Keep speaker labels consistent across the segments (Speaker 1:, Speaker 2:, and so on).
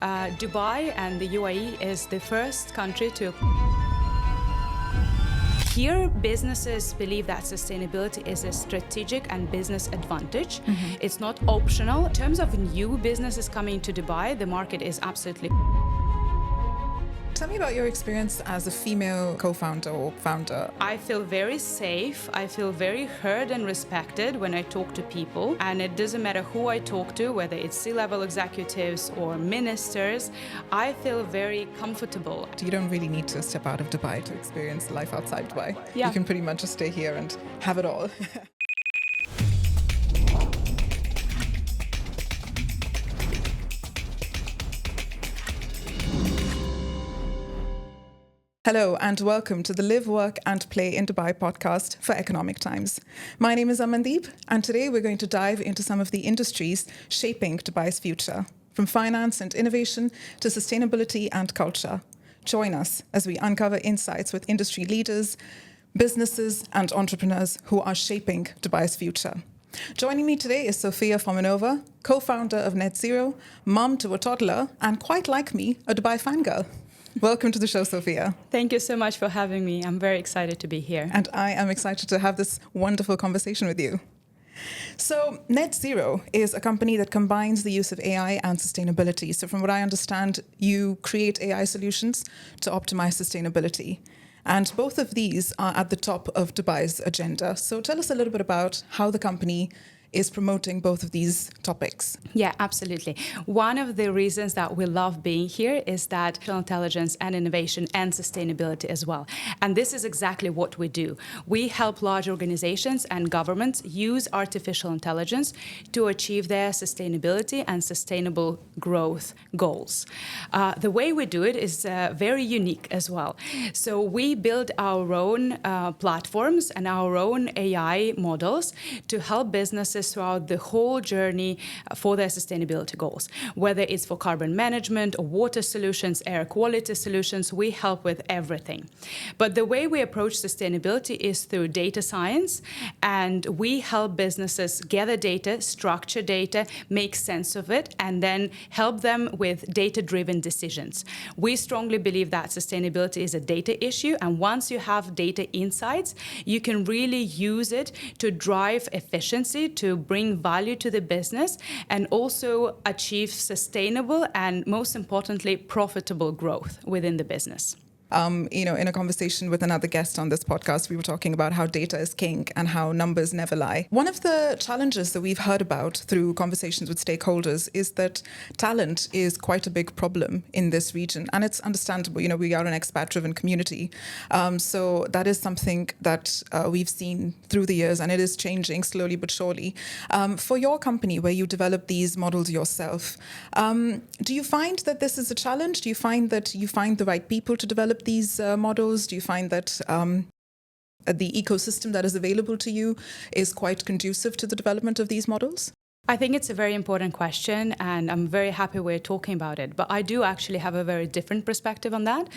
Speaker 1: Dubai and the UAE is the first country to... Here, businesses believe that sustainability is a strategic and business advantage. It's not optional. In terms of new businesses coming to Dubai, the market is absolutely...
Speaker 2: Tell me about your experience as a female co-founder or founder.
Speaker 1: I feel very safe. I feel very heard and respected when I talk to people. And it doesn't matter who I talk to, whether it's C-level executives or ministers, I feel very comfortable.
Speaker 2: You don't really need to step out of Dubai to experience life outside Dubai.
Speaker 1: Yeah.
Speaker 2: You can pretty much just stay here and have it all. Hello and welcome to the Live, Work and Play in Dubai podcast for Economic Times. My name is Amandeep and today we're going to dive into some of the industries shaping Dubai's future, from finance and innovation to sustainability and culture. Join us as we uncover insights with industry leaders, businesses and entrepreneurs who are shaping Dubai's future. Joining me today is Sofia Fominova, co-founder of Net Zero, mum to a toddler and, quite like me, a Dubai fangirl. Welcome to the show, Sofia.
Speaker 1: Thank you so much for having me. I'm very excited to be here.
Speaker 2: And I am excited to have this wonderful conversation with you. So Net Zero is a company that combines the use of AI and sustainability. So from what I understand, you create AI solutions to optimize sustainability. And both of these are at the top of Dubai's agenda. So tell us a little bit about how the company is promoting both of these topics.
Speaker 1: Yeah, absolutely. One of the reasons that we love being here is that artificial intelligence and innovation and sustainability as well. And this is exactly what we do. We help large organizations and governments use artificial intelligence to achieve their sustainability and sustainable growth goals. The way we do it is very unique as well. So we build our own platforms and our own AI models to help businesses throughout the whole journey for their sustainability goals. Whether it's for carbon management or water solutions, air quality solutions, we help with everything. But the way we approach sustainability is through data science, and we help businesses gather data, structure data, make sense of it, and then help them with data-driven decisions. We strongly believe that sustainability is a data issue, and once you have data insights, you can really use it to drive efficiency, to bring value to the business, and also achieve sustainable and, most importantly, profitable growth within the business.
Speaker 2: In a conversation with another guest on this podcast, we were talking about how data is king and how numbers never lie. One of the challenges that we've heard about through conversations with stakeholders is that talent is quite a big problem in this region. And it's understandable, we are an expat-driven community. So that is something that we've seen through the years, and it is changing slowly but surely. For your company, where you develop these models yourself, do you find that this is a challenge? Do you find that you find the right people to develop these models? Do you find that the ecosystem that is available to you is quite conducive to the development of these models?
Speaker 1: I think it's a very important question, and I'm very happy we're talking about it. But I do actually have a very different perspective on that.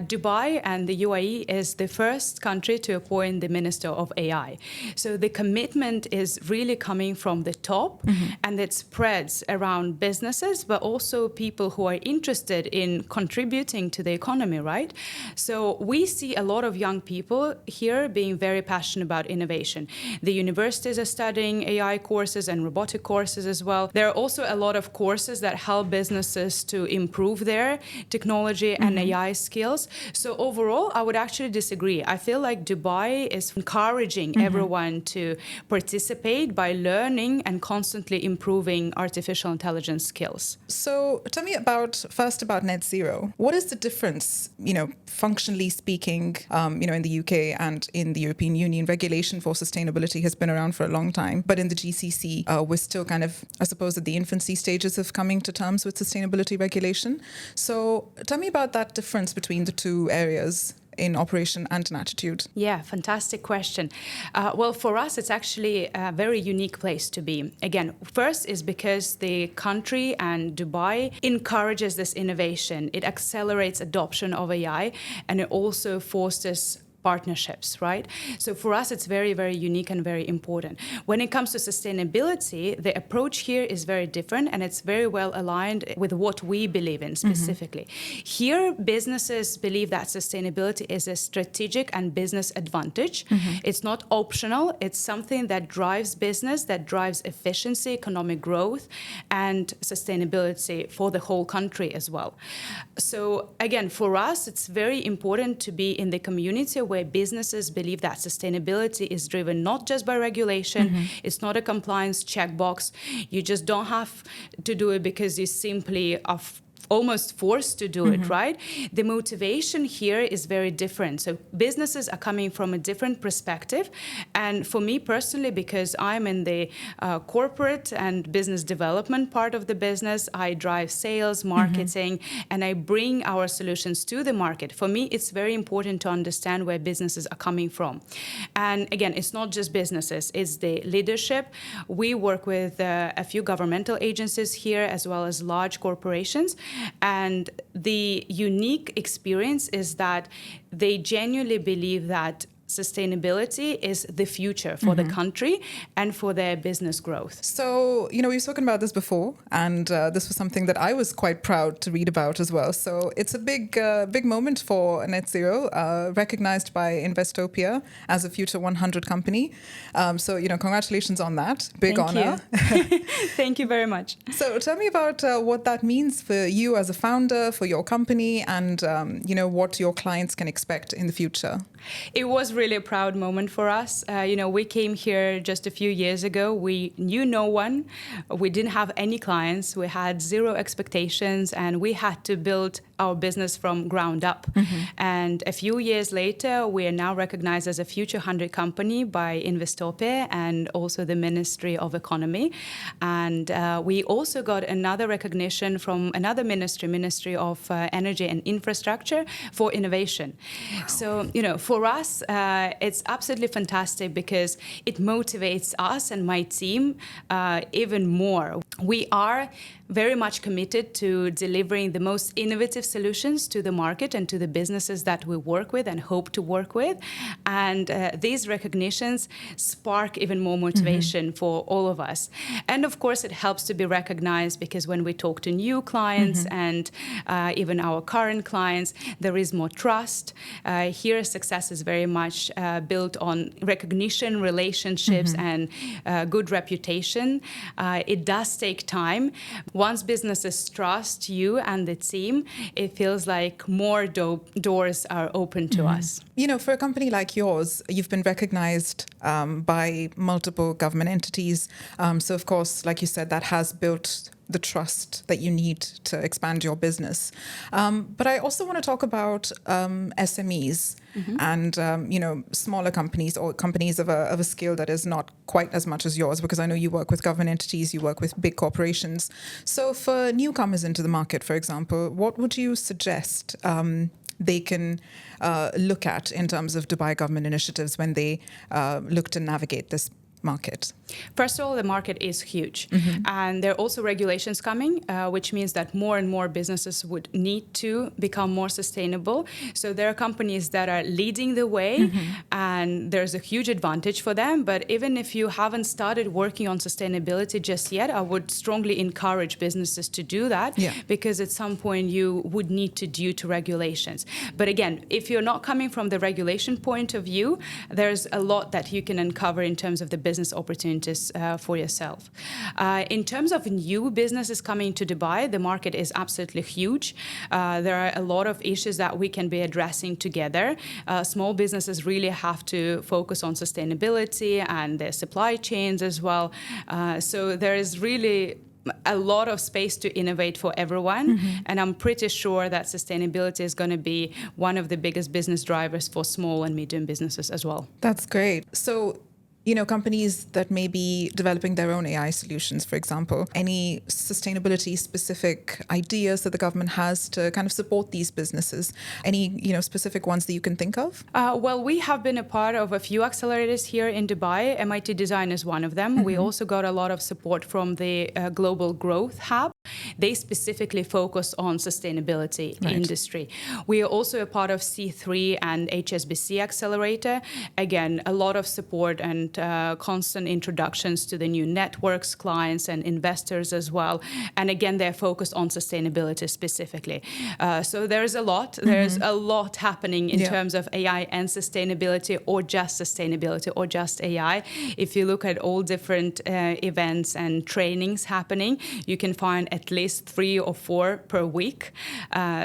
Speaker 1: Dubai and the UAE is the first country to appoint the Minister of AI. So the commitment is really coming from the top, and it spreads around businesses, but also people who are interested in contributing to the economy, right? So we see a lot of young people here being very passionate about innovation. The universities are studying AI courses and robotic courses as well. There are also a lot of courses that help businesses to improve their technology and AI skills. So overall, I would actually disagree. I feel like Dubai is encouraging everyone to participate by learning and constantly improving artificial intelligence skills.
Speaker 2: So tell me first about Net Zero. What is the difference, functionally speaking, in the UK and in the European Union? Regulation for sustainability has been around for a long time, but in the GCC, we're still kind of, I suppose, at the infancy stages of coming to terms with sustainability regulation. So tell me about that difference between the two areas in operation and in attitude.
Speaker 1: Yeah, fantastic question. Well, for us, it's actually a very unique place to be. Again, first is because the country and Dubai encourages this innovation. It accelerates adoption of AI, and it also fosters partnerships, right? So for us, it's very, very unique and very important. When it comes to sustainability, the approach here is very different, and it's very well aligned with what we believe in specifically. Here, businesses believe that sustainability is a strategic and business advantage. It's not optional. It's something that drives business, that drives efficiency, economic growth, and sustainability for the whole country as well. So again, for us, it's very important to be in the community where businesses believe that sustainability is driven not just by regulation. It's not a compliance checkbox. You just don't have to do it because you simply are almost forced to do it, right? The motivation here is very different. So businesses are coming from a different perspective. And for me personally, because I'm in the corporate and business development part of the business, I drive sales, marketing, and I bring our solutions to the market. For me, it's very important to understand where businesses are coming from. And again, it's not just businesses, it's the leadership. We work with a few governmental agencies here as well as large corporations. And the unique experience is that they genuinely believe that sustainability is the future for the country and for their business growth.
Speaker 2: So, we've spoken about this before, and this was something that I was quite proud to read about as well. So it's a big moment for Net Zero, recognized by Investopia as a Future 100 company. So, congratulations on that. Big honor.
Speaker 1: Thank you very much.
Speaker 2: So tell me about what that means for you as a founder, for your company, and, what your clients can expect in the future.
Speaker 1: It was really a proud moment for us. We came here just a few years ago. We knew no one. We didn't have any clients. We had zero expectations, and we had to build our business from ground up. And a few years later, we are now recognized as a Future 100 company by Investopia and also the Ministry of Economy. And we also got another recognition from another Ministry of Energy and Infrastructure for innovation. Wow. So, for us, it's absolutely fantastic because it motivates us and my team even more. We are very much committed to delivering the most innovative solutions to the market and to the businesses that we work with and hope to work with. And these recognitions spark even more motivation for all of us. And of course, it helps to be recognized because when we talk to new clients and even our current clients, there is more trust. Here, success is very much built on recognition, relationships, and good reputation. It does take time. Once businesses trust you and the team, it feels like more doors are open to us.
Speaker 2: For a company like yours, you've been recognized by multiple government entities. So, of course, like you said, that has built the trust that you need to expand your business. But I also want to talk about SMEs and, smaller companies or companies of a scale that is not quite as much as yours, because I know you work with government entities, you work with big corporations. So for newcomers into the market, for example, what would you suggest they can look at in terms of Dubai government initiatives when they look to navigate this market?
Speaker 1: First of all, the market is huge. And there are also regulations coming, which means that more and more businesses would need to become more sustainable. So there are companies that are leading the way, and there's a huge advantage for them. But even if you haven't started working on sustainability just yet, I would strongly encourage businesses to do that, because at some point you would need to due to regulations. But again, if you're not coming from the regulation point of view, there's a lot that you can uncover in terms of the business opportunities for yourself. In terms of new businesses coming to Dubai, the market is absolutely huge. There are a lot of issues that we can be addressing together. Small businesses really have to focus on sustainability and their supply chains as well. So there is really a lot of space to innovate for everyone. And I'm pretty sure that sustainability is going to be one of the biggest business drivers for small and medium businesses as well.
Speaker 2: That's great. So, companies that may be developing their own AI solutions, for example, any sustainability specific ideas that the government has to kind of support these businesses? Any, specific ones that you can think of?
Speaker 1: Well, we have been a part of a few accelerators here in Dubai. MIT Design is one of them. We also got a lot of support from the Global Growth Hub. They specifically focus on sustainability industry. We are also a part of C3 and HSBC Accelerator. Again, a lot of support and constant introductions to the new networks, clients and investors as well. And again, they're focused on sustainability specifically. So there's a lot. There's a lot happening in terms of AI and sustainability, or just sustainability, or just AI. If you look at all different events and trainings happening, you can find at least 3 or 4 per week.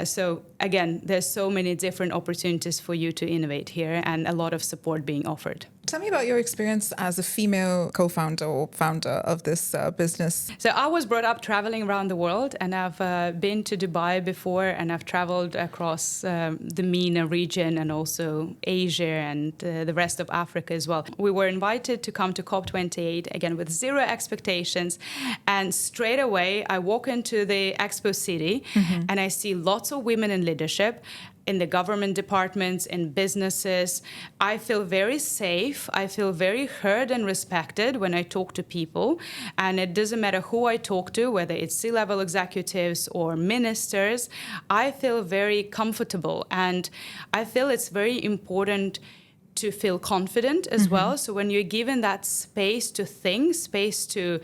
Speaker 1: So again, there's so many different opportunities for you to innovate here, and a lot of support being offered.
Speaker 2: Tell me about your experience as a female co-founder or founder of this business.
Speaker 1: So I was brought up traveling around the world, and I've been to Dubai before, and I've traveled across the MENA region and also Asia and the rest of Africa as well. We were invited to come to COP28, again, with zero expectations. And straight away, I walk into the Expo City and I see lots of women in leadership, in the government departments, in businesses. I feel very safe. I feel very heard and respected when I talk to people. And it doesn't matter who I talk to, whether it's C-level executives or ministers, I feel very comfortable. And I feel it's very important to feel confident as well. So when you're given that space to think, space to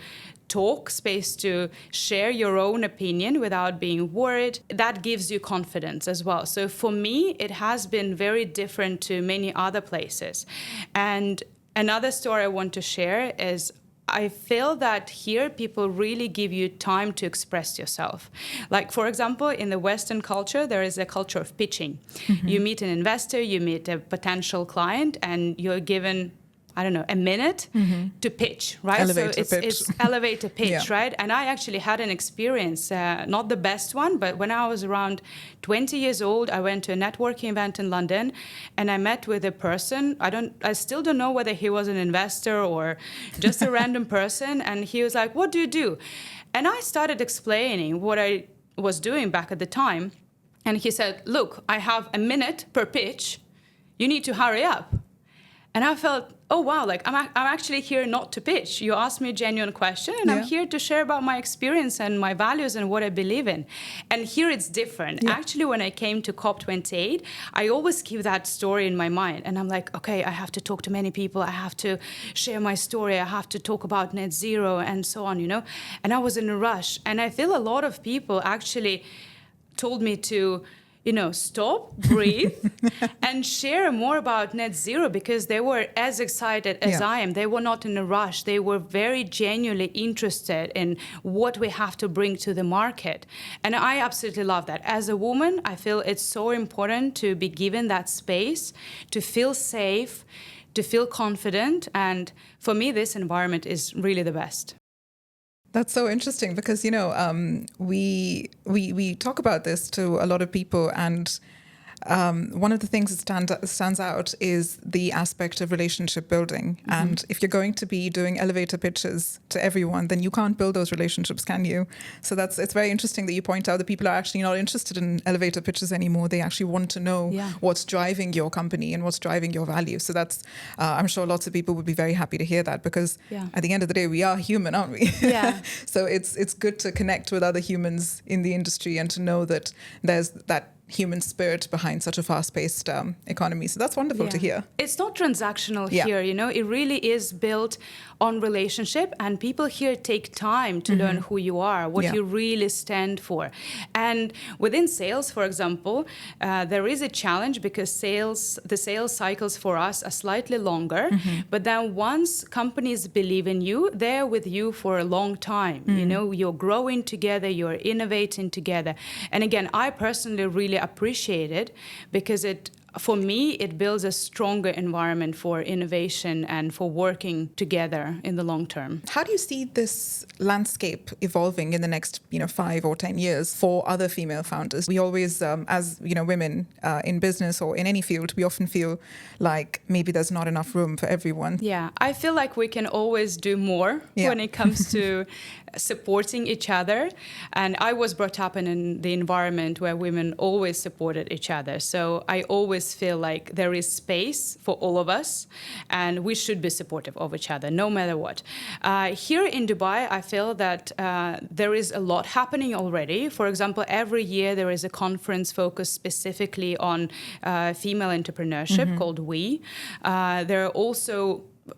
Speaker 1: talk, space to share your own opinion without being worried, that gives you confidence as well. So for me, it has been very different to many other places. And another story I want to share is I feel that here people really give you time to express yourself. Like, for example, in the Western culture, there is a culture of pitching. You meet an investor, you meet a potential client, and you're given, I don't know, a minute to pitch, right? It's elevator pitch, right? And I actually had an experience, not the best one, but when I was around 20 years old, I went to a networking event in London, and I met with a person. I still don't know whether he was an investor or just a random person. And he was like, "What do you do?" And I started explaining what I was doing back at the time. And he said, "Look, I have a minute per pitch. You need to hurry up." And I felt, oh, wow, like I'm actually here not to pitch. You asked me a genuine question, and I'm here to share about my experience and my values and what I believe in. And here it's different. Actually, when I came to COP28, I always keep that story in my mind. And I'm like, okay, I have to talk to many people. I have to share my story. I have to talk about net zero and so on, And I was in a rush. And I feel a lot of people actually told me to stop, breathe, and share more about net zero, because they were as excited as I am. They were not in a rush. They were very genuinely interested in what we have to bring to the market. And I absolutely love that. As a woman, I feel it's so important to be given that space, to feel safe, to feel confident. And for me, this environment is really the best.
Speaker 2: That's so interesting because, we talk about this to a lot of people, and one of the things that stands out is the aspect of relationship building. And if you're going to be doing elevator pitches to everyone, then you can't build those relationships, can you? So it's very interesting that you point out that people are actually not interested in elevator pitches anymore. They actually want to know what's driving your company and what's driving your value. So that's, I'm sure lots of people would be very happy to hear that, because at the end of the day, we are human, aren't we?
Speaker 1: Yeah.
Speaker 2: So it's good to connect with other humans in the industry and to know that there's that human spirit behind such a fast-paced economy. So that's wonderful to hear.
Speaker 1: It's not transactional here, It really is built on relationship, and people here take time to learn who you are, what you really stand for. And within sales, for example, there is a challenge because the sales cycles for us are slightly longer. But then once companies believe in you, they're with you for a long time. You're growing together, you're innovating together. And again, I personally really appreciate it because for me, it builds a stronger environment for innovation and for working together in the long term.
Speaker 2: How do you see this landscape evolving in the next, 5 or 10 years for other female founders? We always, as women in business or in any field, we often feel like maybe there's not enough room for everyone.
Speaker 1: Yeah, I feel like we can always do more when it comes to supporting each other. And I was brought up in the environment where women always supported each other. So I always always feel like there is space for all of us, and we should be supportive of each other, no matter what. Here in Dubai, I feel that there is a lot happening already. For example, every year there is a conference focused specifically on female entrepreneurship called We. There are also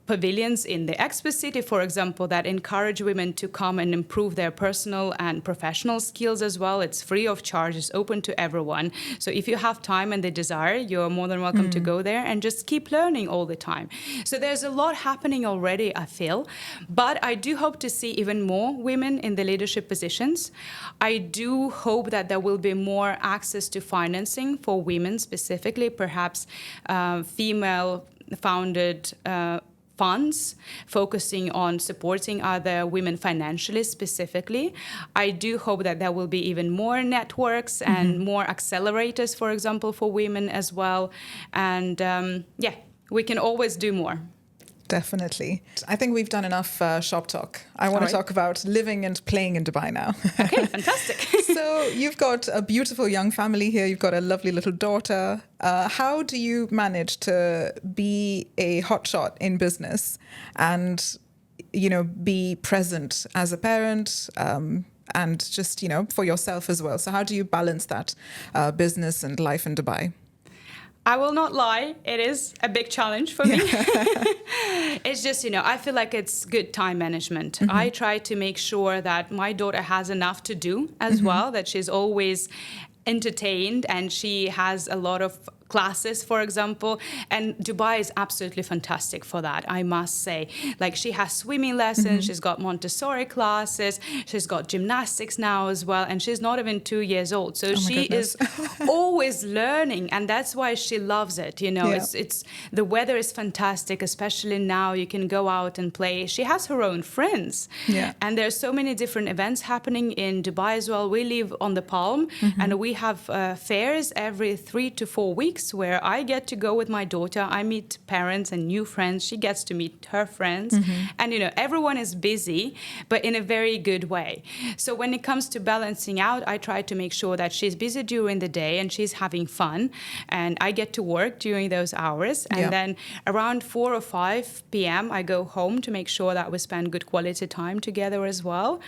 Speaker 1: pavilions in the Expo City, for example, that encourage women to come and improve their personal and professional skills as well. It's free of charge. It's open to everyone. So if you have time and the desire, you're more than welcome to go there and just keep learning all the time. So there's a lot happening already, I feel. But I do hope to see even more women in the leadership positions. I do hope that there will be more access to financing for women specifically, perhaps female-founded funds focusing on supporting other women financially specifically. I do hope that there will be even more networks and more accelerators, for example, for women as well. And we can always do more.
Speaker 2: Definitely. I think we've done enough shop talk. I want to talk about living and playing in Dubai now.
Speaker 1: Okay, fantastic.
Speaker 2: So you've got a beautiful young family here. You've got a lovely little daughter. How do you manage to be a hotshot in business and, be present as a parent and just, for yourself as well? So how do you balance that business and life in Dubai?
Speaker 1: I will not lie, it is a big challenge for me. It's just, I feel like it's good time management. I try to make sure that my daughter has enough to do as well, that she's always entertained and she has a lot of classes, for example. And Dubai is absolutely fantastic for that, I must say. Like, she has swimming lessons, she's got Montessori classes, she's got gymnastics now as well, and she's not even 2 years old. So she is always learning, and that's why she loves it. It's the weather is fantastic, especially now you can go out and play. She has her own friends. And there's so many different events happening in Dubai as well. We live on the Palm, and we have fairs every 3 to 4 weeks where I get to go with my daughter. I meet parents and new friends. She gets to meet her friends. And, everyone is busy, but in a very good way. So when it comes to balancing out, I try to make sure that she's busy during the day and she's having fun. And I get to work during those hours. And then around 4 or 5 p.m., I go home to make sure that we spend good quality time together as well.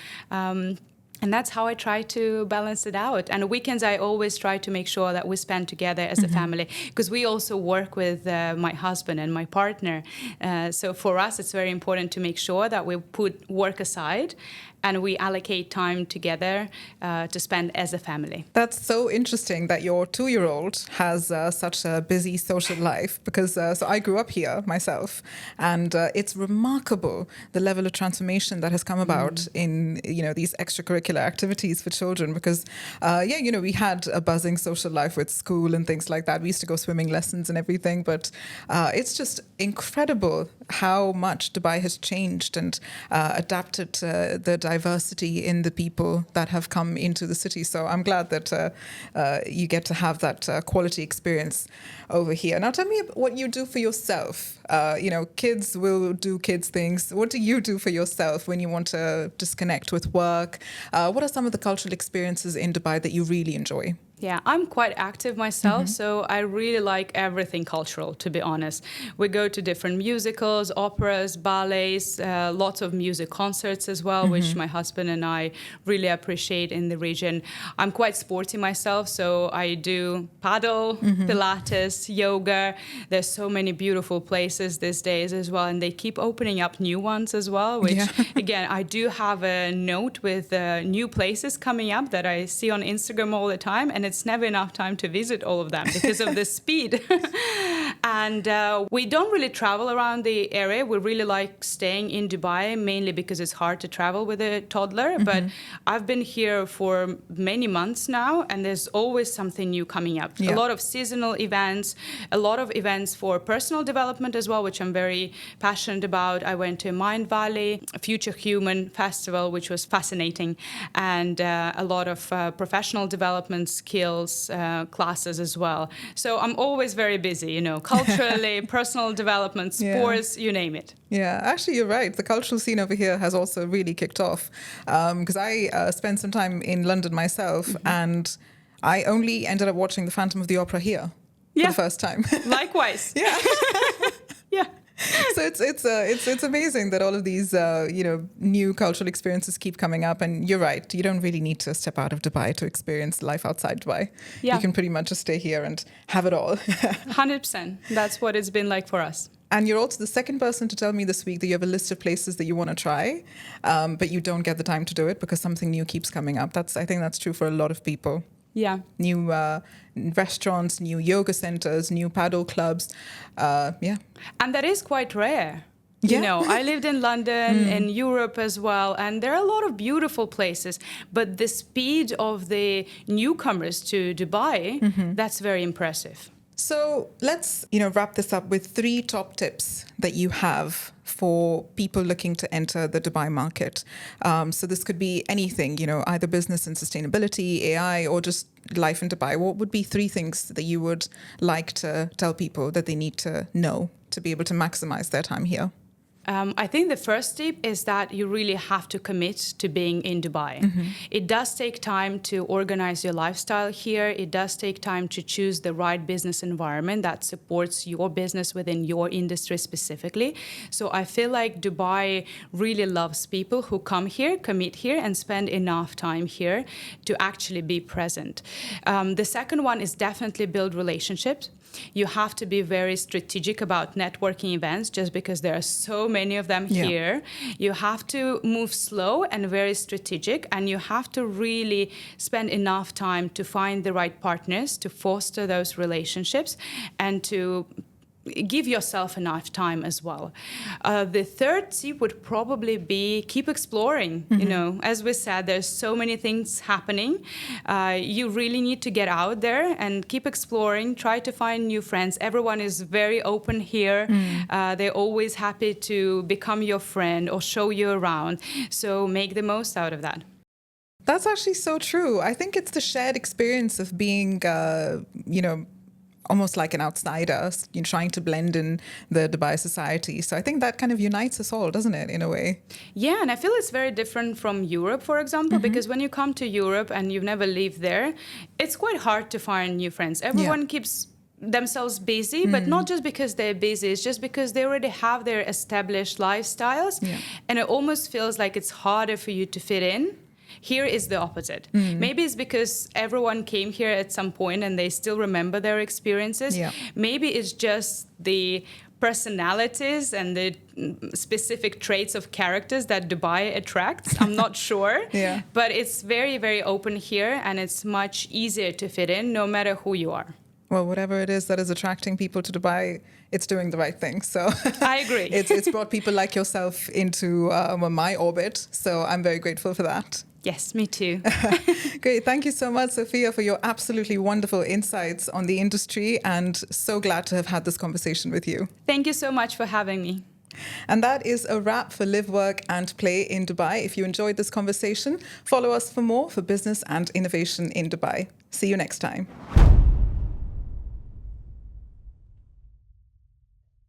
Speaker 1: And that's how I try to balance it out. And weekends, I always try to make sure that we spend together as a family, because we also work with my husband and my partner. So for us, it's very important to make sure that we put work aside and we allocate time together to spend as a family.
Speaker 2: That's so interesting that your 2-year-old has such a busy social life, because so I grew up here myself, and it's remarkable the level of transformation that has come about in these extracurricular activities for children. Because we had a buzzing social life with school and things like that. We used to go swimming lessons and everything, but it's just incredible how much Dubai has changed and adapted to the diversity in the people that have come into the city. So I'm glad that you get to have that quality experience over here. Now tell me what you do for yourself. Kids will do kids things. What do you do for yourself when you want to disconnect with work? What are some of the cultural experiences in Dubai that you really enjoy?
Speaker 1: Yeah, I'm quite active myself, so I really like everything cultural, to be honest. We go to different musicals, operas, ballets, lots of music concerts as well, which my husband and I really appreciate in the region. I'm quite sporty myself, so I do paddle, Pilates, yoga. There's so many beautiful places these days as well, and they keep opening up new ones as well, which, again, I do have a note with new places coming up that I see on Instagram all the time, and it's never enough time to visit all of them because of the speed. And we don't really travel around the area. We really like staying in Dubai, mainly because it's hard to travel with a toddler. But I've been here for many months now, and there's always something new coming up. A lot of seasonal events, a lot of events for personal development as well, which I'm very passionate about. I went to Mind Valley, a Future Human Festival, which was fascinating, and a lot of professional development skills classes as well. So I'm always very busy, culturally, personal development, sports, you name it.
Speaker 2: Yeah, actually, you're right. The cultural scene over here has also really kicked off, because I spent some time in London myself, and I only ended up watching the Phantom of the Opera here. for the first time.
Speaker 1: Likewise.
Speaker 2: Yeah.
Speaker 1: Yeah.
Speaker 2: So it's amazing that all of these new cultural experiences keep coming up. And you're right, you don't really need to step out of Dubai to experience life outside Dubai.
Speaker 1: Yeah.
Speaker 2: You can pretty much just stay here and have it all.
Speaker 1: 100%. That's what it's been like for us.
Speaker 2: And you're also the second person to tell me this week that you have a list of places that you want to try, but you don't get the time to do it because something new keeps coming up. I think that's true for a lot of people.
Speaker 1: Yeah.
Speaker 2: New restaurants, new yoga centers, new paddle clubs. Yeah.
Speaker 1: And that is quite rare.
Speaker 2: Yeah.
Speaker 1: You know, I lived in London and Europe as well, and there are a lot of beautiful places, but the speed of the newcomers to Dubai, that's very impressive.
Speaker 2: So let's, wrap this up with 3 top tips that you have for people looking to enter the Dubai market. So this could be anything, either business and sustainability, AI, or just life in Dubai. What would be 3 things that you would like to tell people that they need to know to be able to maximize their time here?
Speaker 1: I think the first tip is that you really have to commit to being in Dubai. It does take time to organize your lifestyle here. It does take time to choose the right business environment that supports your business within your industry specifically. So I feel like Dubai really loves people who come here, commit here, and spend enough time here to actually be present. The second one is definitely build relationships. You have to be very strategic about networking events just because there are so many of them here. You have to move slow and very strategic, and you have to really spend enough time to find the right partners, to foster those relationships, and to give yourself enough time as well. The third tip would probably be keep exploring. As we said, there's so many things happening. You really need to get out there and keep exploring, try to find new friends. Everyone is very open here. They're always happy to become your friend or show you around. So make the most out of that.
Speaker 2: That's actually so true. I think it's the shared experience of being, almost like an outsider, trying to blend in the Dubai society. So I think that kind of unites us all, doesn't it, in a way?
Speaker 1: Yeah, and I feel it's very different from Europe, for example, because when you come to Europe and you've never lived there, it's quite hard to find new friends. Everyone keeps themselves busy, but not just because they're busy, it's just because they already have their established lifestyles. And it almost feels like it's harder for you to fit in. Here is the opposite. Maybe it's because everyone came here at some point and they still remember their experiences. Maybe it's just the personalities and the specific traits of characters that Dubai attracts. I'm not sure. But it's very, very open here, and it's much easier to fit in no matter who you are.
Speaker 2: Well, whatever it is that is attracting people to Dubai, it's doing the right thing. So
Speaker 1: I agree.
Speaker 2: It's brought people like yourself into my orbit. So I'm very grateful for that.
Speaker 1: Yes, me too.
Speaker 2: Great. Thank you so much, Sofia, for your absolutely wonderful insights on the industry, and so glad to have had this conversation with you.
Speaker 1: Thank you so much for having me.
Speaker 2: And that is a wrap for Live, Work and Play in Dubai. If you enjoyed this conversation, follow us for more for business and innovation in Dubai. See you next time.